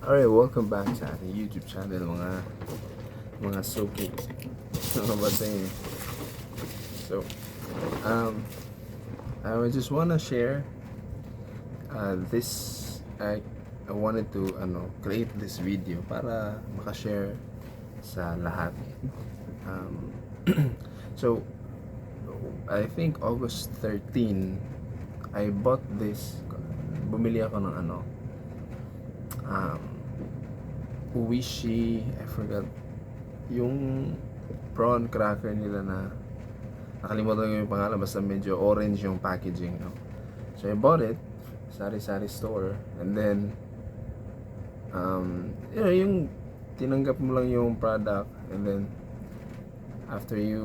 Alright, welcome back sa ating YouTube channel mga suki. Ano ba saying? So, um, I just wanna share this. I wanted to create this video para makashare sa lahat. So, I think August 13, I bought this. Bumili ako ng Uwishi, I forgot yung prawn cracker nila na nakalimutan ko yung pangalan, basta medyo orange yung packaging, no? So I bought it sari-sari store, and then yung tinanggap mo lang yung product, and then after you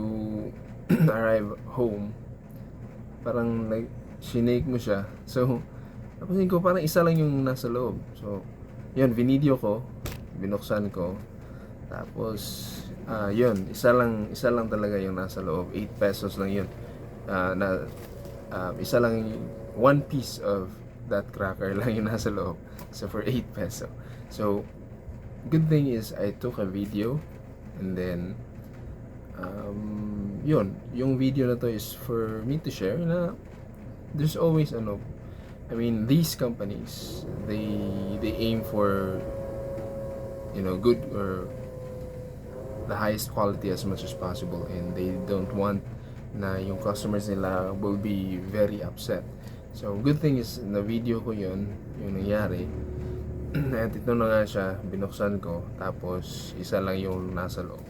arrive home, parang like shinake mo siya. So napansin ko parang isa lang yung nasa loob. So yun, video ko, binuksan ko, tapos yun, isa lang talaga yung nasa loob. 8 pesos lang yun. Isa lang, one piece of that cracker lang yung nasa loob. So for 8 peso. So good thing is I took a video, and then yun, yung video na to is for me to share na there's always these companies, they aim for good or the highest quality as much as possible, and they don't want na yung customers nila will be very upset. So good thing is na video ko yun yung nangyari. At ito na nga siya, binuksan ko, tapos isa lang yung nasa loob.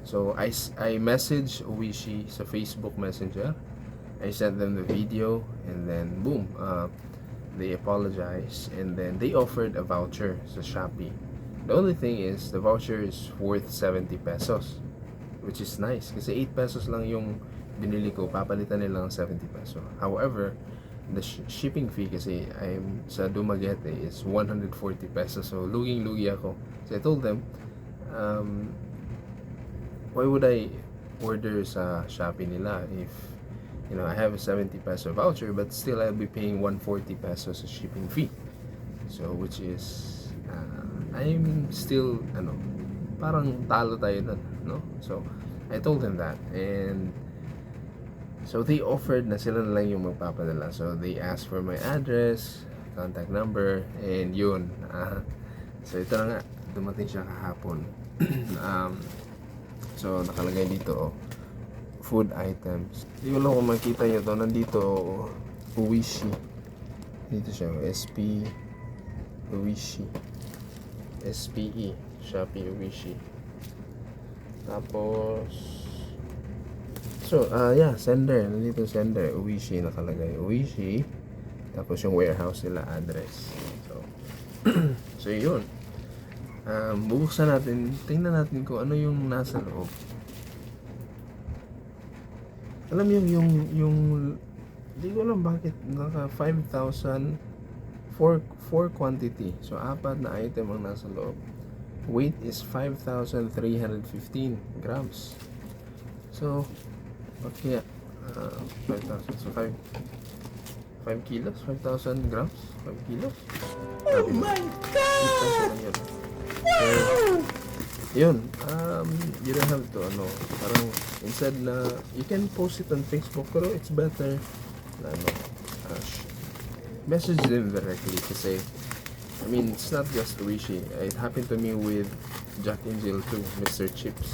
So I messaged Uwishi sa Facebook Messenger. I sent them the video, and then boom, they apologized, and then they offered a voucher sa Shopee. The only thing is, the voucher is worth 70 pesos, which is nice kasi 8 pesos lang yung binili ko, papalitan nila ng 70 pesos. However, the shipping fee kasi I'm sa Dumaguete is 140 pesos, so luging-lugi ako. So I told them, why would I order sa Shopee nila if I have a 70 peso voucher, but still I'll be paying 140 pesos a shipping fee. So which is I'm still parang talo tayo nun, no? So I told them that, and so they offered na sila na lang yung magpapadala. So they asked for my address, contact number, and yun. So ito na nga, dumating siya kahapon. So nakalagay dito food items. Hindi ko lang kung makita nyo to. Nandito Uwishi. Dito siya, SP Uwishi, SPE, Shopee Uwishi. Tapos sender. Nandito sender, Uwishi nakalagay. Uwishi. Tapos yung warehouse nila, address. So so yun. Bubuksan natin, tingnan natin kung ano yung nasa loob. Alam yung hindi ko alam bakit naka 5,000 for quantity. So 4 na item ang nasa loob. Weight is 5,315 grams. So okay, 5,000, so 5 kilos, 5,000 grams, 5 kilos. Oh my God! So, yun, you don't have to parang instead na you can post it on Facebook, pero it's better na message them directly kasi it's not just Uwishi. It happened to me with Jack and Jill too, Mr. Chips.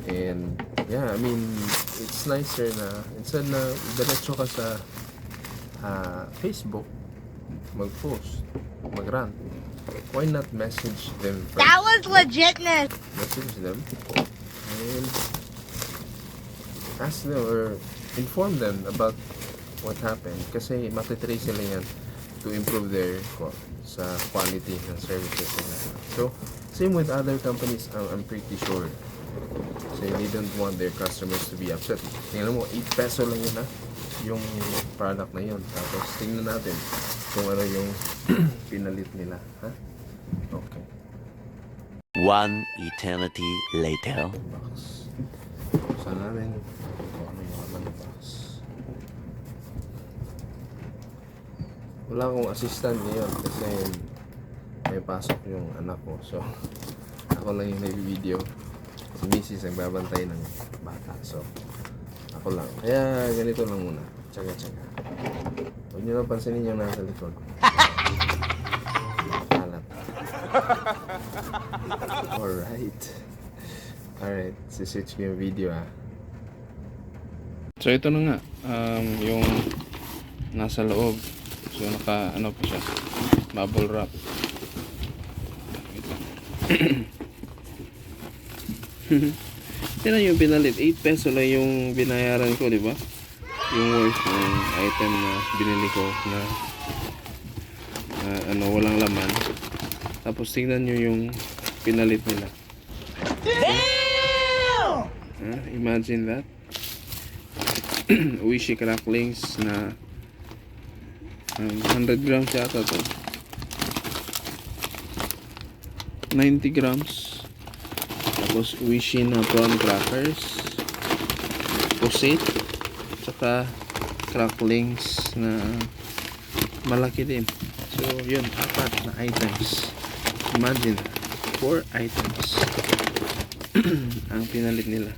And yeah, it's nicer na instead na diretso ka sa Facebook mag-post, mag-rant, why not message them first? That was legitness. Message them and ask them or inform them about what happened, kasi matitrace sila yan to improve their sa quality ng services nila. So same with other companies, I'm pretty sure. So they don't want their customers to be upset. Tingnan mo, 8 peso lang yun yung product na yun. Tapos tingnan natin kung ano yung pinalit nila, ha? Okay. One eternity later. Box. Saan namin kung ano yung laman ng box. wala akong assistant ngayon kasi may pasok yung anak ko. So, ako lang yung nag-video. Si Mrs. nagbabantay ng bata. So, ako lang. Kaya ganito lang muna. Tsaga-tsaga. Huwag nyo lang pansinin yung nasa likod. Kalat. Alright. Siswitch ko yung video So, ito na nga. Yung nasa loob. So, ano pa siya. Bubble wrap. Yan yung pinalit. 8 peso lang yung binayaran ko, di ba? Yung worth ng item na binili ko na walang laman. Tapos tingnan nyo yung pinalit nila. Imagine that. Uishi cracklings na 100 grams yata to. 90 grams. Tapos Uishi na prawn crackers, posate, tsaka cracklings na malaki din. So yun, 4 na items. Imagine, 4 items ang pinalit nila.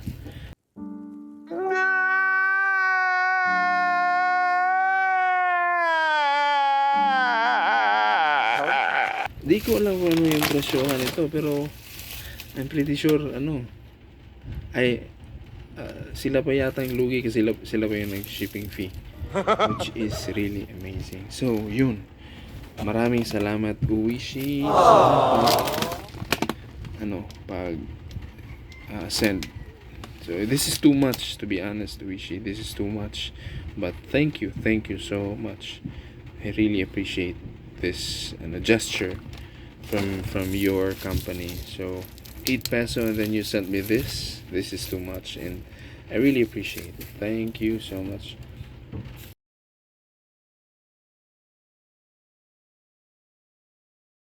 Di ko alam kung ano yung presyohan nito, pero I'm pretty sure sila pa yata yung lugi kasi sila pa yung nag-shipping fee, which is really amazing. So yun, maraming salamat Uishi pag send. So this is too much, to be honest, Uishi. This is too much, but thank you so much. I really appreciate this gesture from your company. So 8 peso and then you sent me this is too much, and I really appreciate it. Thank you so much.